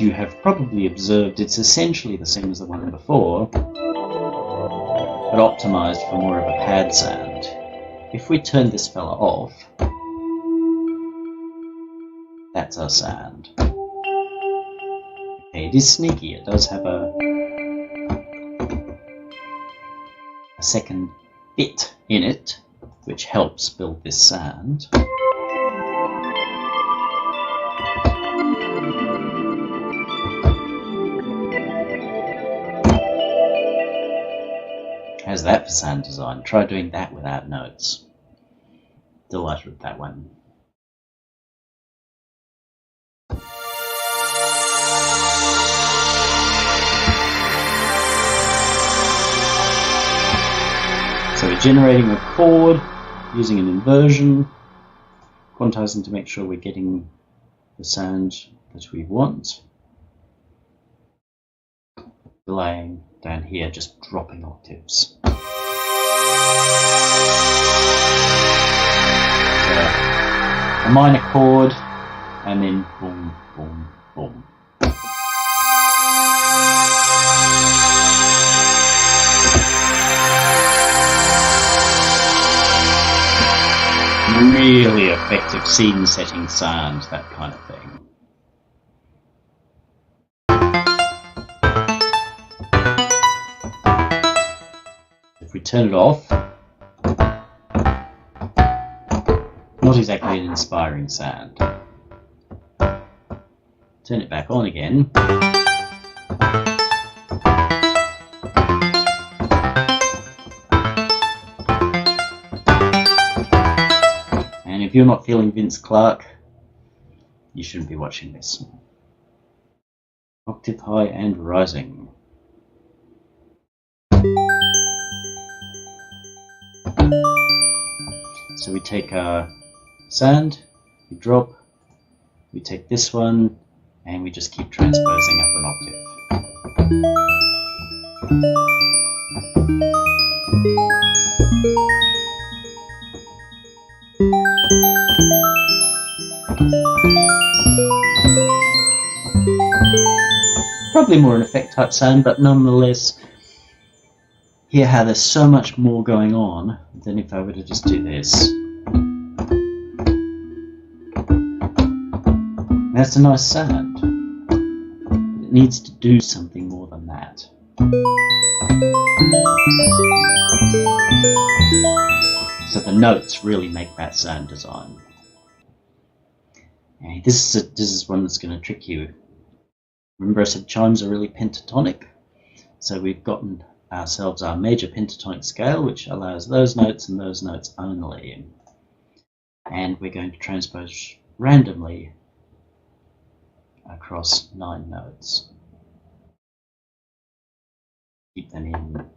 you have probably observed, it's essentially the same as the one before, but optimized for more of a pad sound. If we turn this fella off, that's our sound. Okay, it is sneaky. It does have a second bit in it, which helps build this sound. How's that for sound design? Try doing that without notes. Delighted with that one. So we're generating a chord using an inversion, quantizing to make sure we're getting the sound that we want. Delaying down here, just dropping octaves. So, a minor chord, and then boom, boom, boom. Really effective scene setting sound, that kind of thing. If we turn it off, not exactly an inspiring sound. Turn it back on again. And if you're not feeling Vince Clarke, you shouldn't be watching this. Octave high and rising. So we take our sound, we drop, we take this one, and we just keep transposing up an octave. Probably more an effect type sound, but nonetheless, hear how there's so much more going on than if I were to just do this. That's a nice sound, but it needs to do something more than that. So the notes really make that sound design. And this is one that's going to trick you. Remember I said chimes are really pentatonic? So we've gotten ourselves our major pentatonic scale, which allows those notes and those notes only. And we're going to transpose randomly across 9 notes. Keep them in.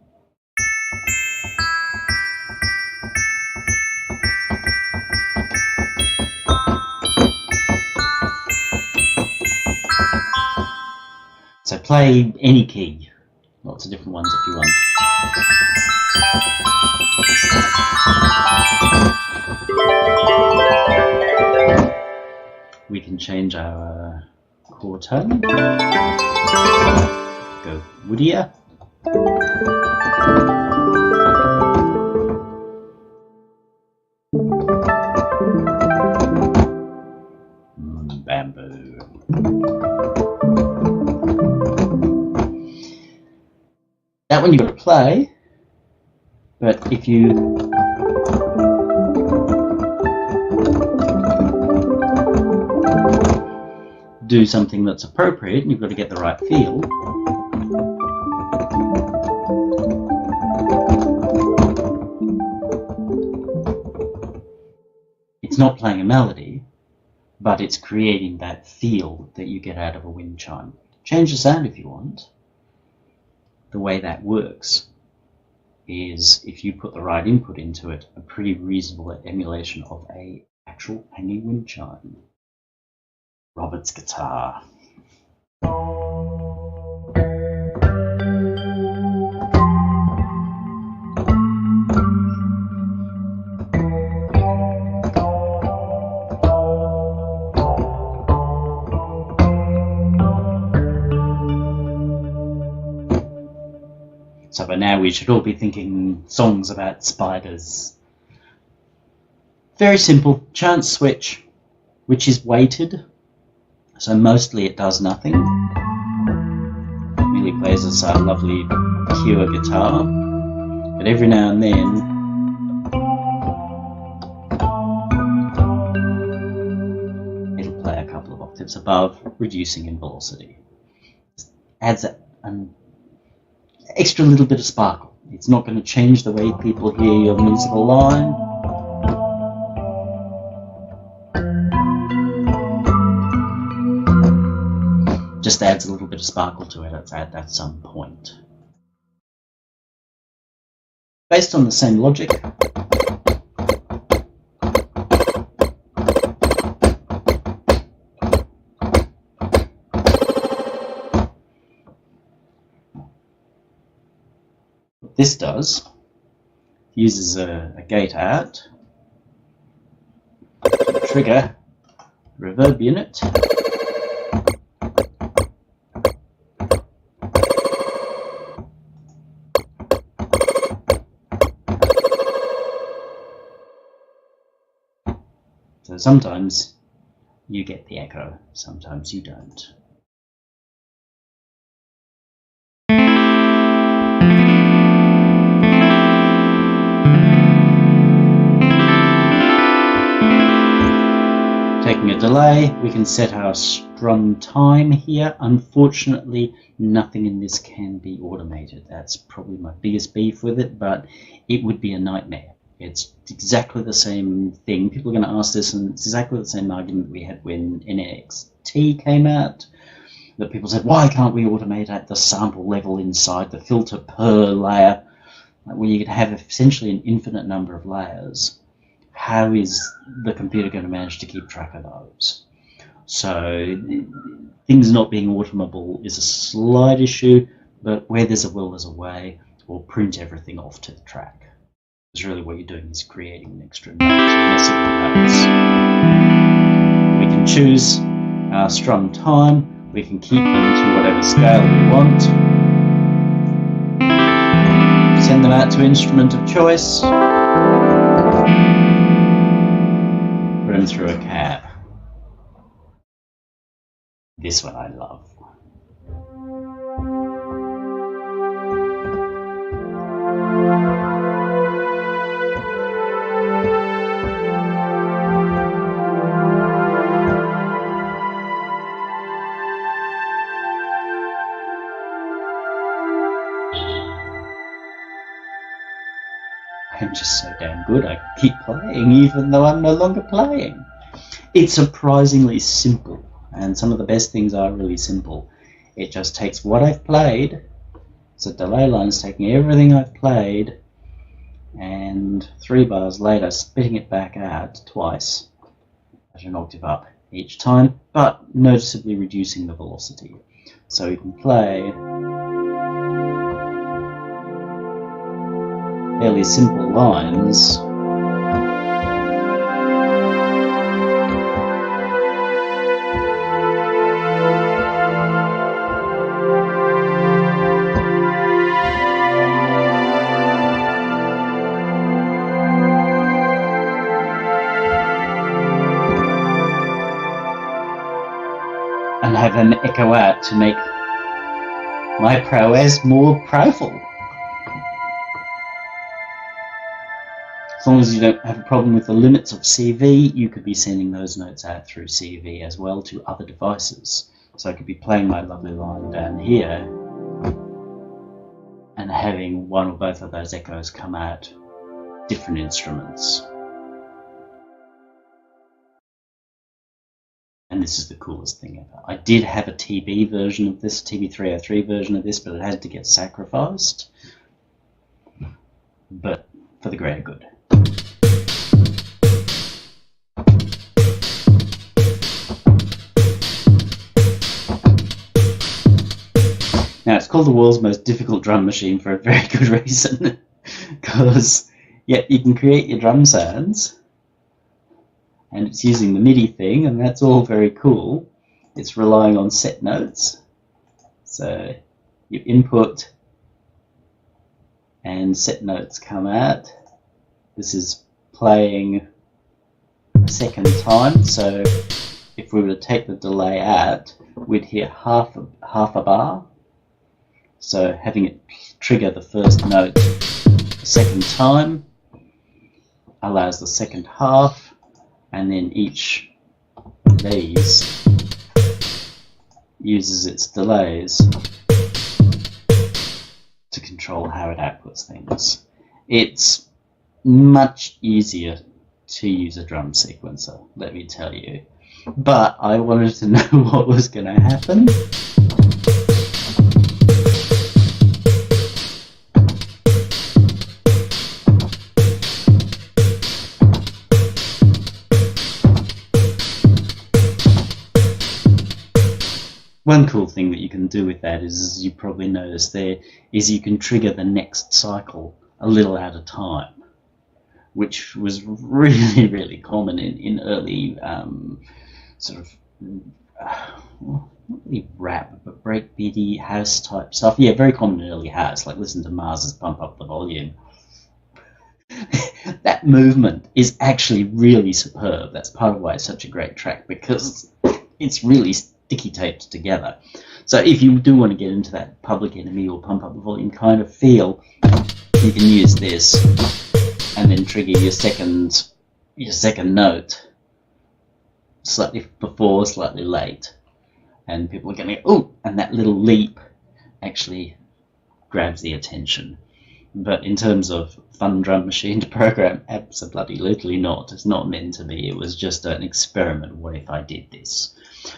So play any key, lots of different ones if you want. We can change our chord tone, go woodier. Bamboo. That one you've got to play, but if you do something that's appropriate, and you've got to get the right feel, it's not playing a melody, but it's creating that feel that you get out of a wind chime. Change the sound if you want. The way that works is if you put the right input into it, a pretty reasonable emulation of an actual hanging wind chime. Robert's guitar. So by now we should all be thinking songs about spiders. Very simple, chance switch, which is weighted, so mostly it does nothing. It merely plays us a lovely pure guitar, but every now and then it'll play a couple of octaves above, reducing in velocity. Adds an extra little bit of sparkle. It's not going to change the way people hear your musical line. Just adds a little bit of sparkle to it at some point. Based on the same logic, what this does, uses a gate out, trigger, reverb unit, so sometimes you get the echo, sometimes you don't. Taking a delay, we can set our strum time here. Unfortunately, nothing in this can be automated. That's probably my biggest beef with it, but it would be a nightmare. It's exactly the same thing. People are going to ask this, and it's exactly the same argument we had when NXT came out. That people said, why can't we automate at the sample level inside the filter per layer? Where you could have essentially an infinite number of layers. how is the computer going to manage to keep track of those? So things not being automable is a slight issue, but where there's a will, there's a way, or print everything off to the track. Because really what you're doing is creating an extra note, messing with notes. We can choose our strum time, we can keep them to whatever scale we want, send them out to instrument of choice, put them through a cab. This one I love. I'm just so damn good, I keep playing even though I'm no longer playing. It's surprisingly simple, and some of the best things are really simple. It just takes what I've played, so delay line's taking everything I've played, and 3 bars later spitting it back out twice at an octave up each time, but noticeably reducing the velocity. So you can play fairly simple lines and have them echo out to make my prowess more powerful. As long as you don't have a problem with the limits of CV, you could be sending those notes out through CV as well to other devices. So I could be playing my lovely line down here and having one or both of those echoes come out different instruments. And this is the coolest thing ever. I did have a TB version of this, TB303 version of this, but it had to get sacrificed. But for the greater good. Now, it's called the world's most difficult drum machine for a very good reason. Because, yeah, you can create your drum sounds, and it's using the MIDI thing, and that's all very cool. It's relying on set notes. So you input, and set notes come out. This is playing a second time, so if we were to take the delay out, we'd hear half a bar. So having it trigger the first note a second time allows the second half, and then each of these uses its delays to control how it outputs things. It's much easier to use a drum sequencer, let me tell you. But I wanted to know what was going to happen. One cool thing that you can do with that is, as you probably noticed there, is you can trigger the next cycle a little at a time, which was really, really common in early sort of, not really rap, but breakbeaty house type stuff. Yeah, very common in early house, like listen to Mars's Pump Up the Volume. That movement is actually really superb. That's part of why it's such a great track, because it's really sticky taped together. So if you do want to get into that Public Enemy or Pump Up the Volume kind of feel, you can use this and then trigger your second note slightly before, slightly late, and people are going to go, oh, and that little leap actually grabs the attention. But in terms of fun drum machine to program, absolutely not. It's not meant to be. It was just an experiment. What if I did this?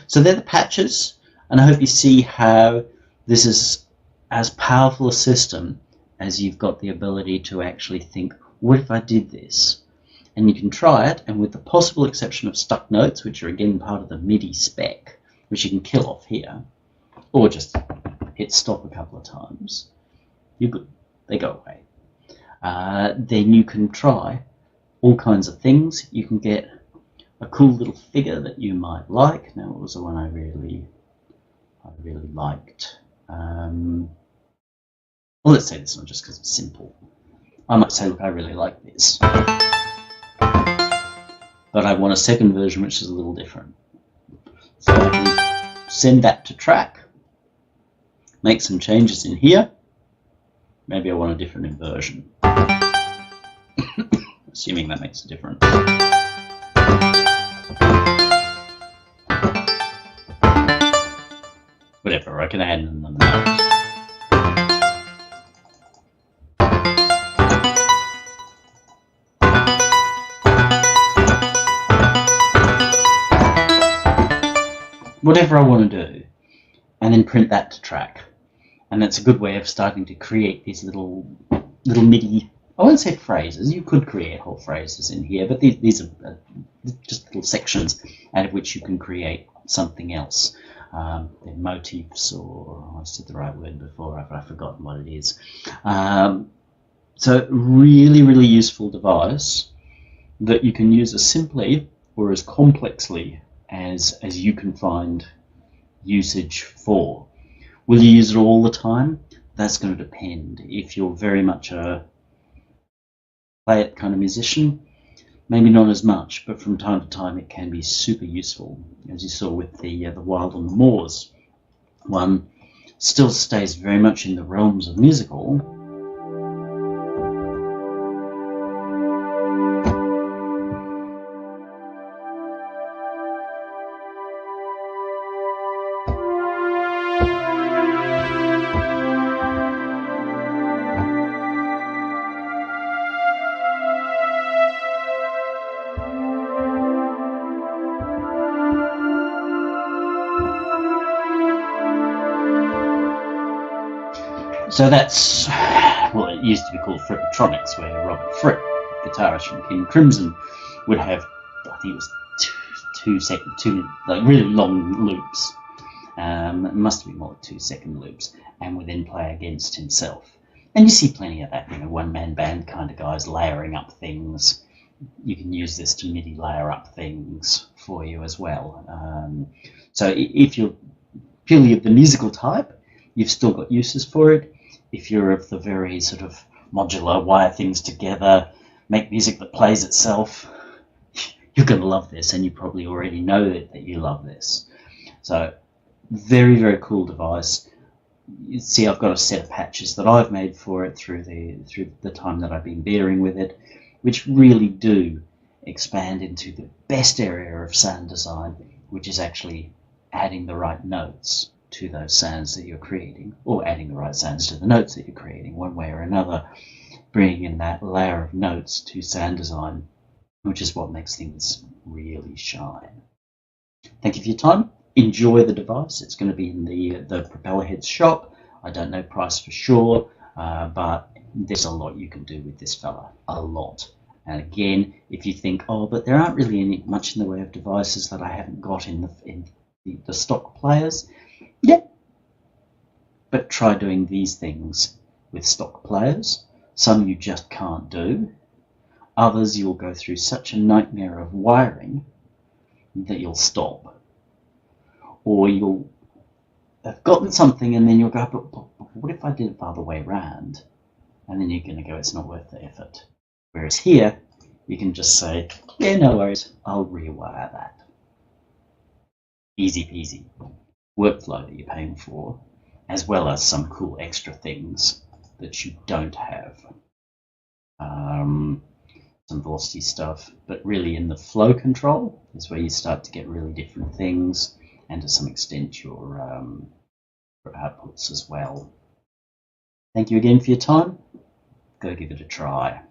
So they're the patches, and I hope you see how this is as powerful a system as you've got the ability to actually think, what if I did this? and you can try it, and with the possible exception of stuck notes, which are again part of the MIDI spec, which you can kill off here, or just hit stop a couple of times, you're good. They go away. Then you can try all kinds of things. You can get a cool little figure that you might like. Now, what was the one I really liked? Well, let's say this one just because it's simple. I might say, look, I really like this, but I want a second version which is a little different. So I can send that to track, make some changes in here. Maybe I want a different inversion. Assuming that makes a difference. Whatever, I can add in the notes. Whatever I want to do, and then print that to track. And that's a good way of starting to create these little MIDI, I won't say phrases, you could create whole phrases in here, but these are just little sections out of which you can create something else. They're motifs, or I said the right word before, I've forgotten what it is. So really, really useful device that you can use as simply or as complexly as you can find usage for. Will you use it all the time? That's going to depend. If you're very much a play it kind of musician, maybe not as much, but from time to time it can be super useful. As you saw with the Wild on the Moors one, still stays very much in the realms of musical. So that's, well, it used to be called Frippatronics, where Robert Fripp, guitarist from King Crimson, would have, I think it was two like really long loops. It must have been more like 2-second loops, and would then play against himself. And you see plenty of that, one-man band kind of guys layering up things. You can use this to MIDI layer up things for you as well. So if you're purely of the musical type, you've still got uses for it. If you're of the very sort of modular, wire things together, make music that plays itself, you're going to love this, and you probably already know that you love this. So very, very cool device. You see, I've got a set of patches that I've made for it through the time that I've been beering with it, which really do expand into the best area of sound design, which is actually adding the right notes to those sounds that you're creating, or adding the right sounds to the notes that you're creating, one way or another, bringing in that layer of notes to sound design, which is what makes things really shine. Thank you for your time. Enjoy the device. It's going to be in the Propellerheads shop. I don't know price for sure, but there's a lot you can do with this fella. A lot. And again, if you think, oh, but there aren't really much in the way of devices that I haven't got in the stock players, yeah, but try doing these things with stock players. Some you just can't do. Others you'll go through such a nightmare of wiring that you'll stop. Or you'll have gotten something and then you'll go, but what if I did it the other way around? And then you're going to go, it's not worth the effort. Whereas here, you can just say, yeah, no worries, I'll rewire that. Easy peasy. Workflow that you're paying for, as well as some cool extra things that you don't have. Some velocity stuff, but really in the flow control is where you start to get really different things, and to some extent your outputs as well. Thank you again for your time. Go give it a try.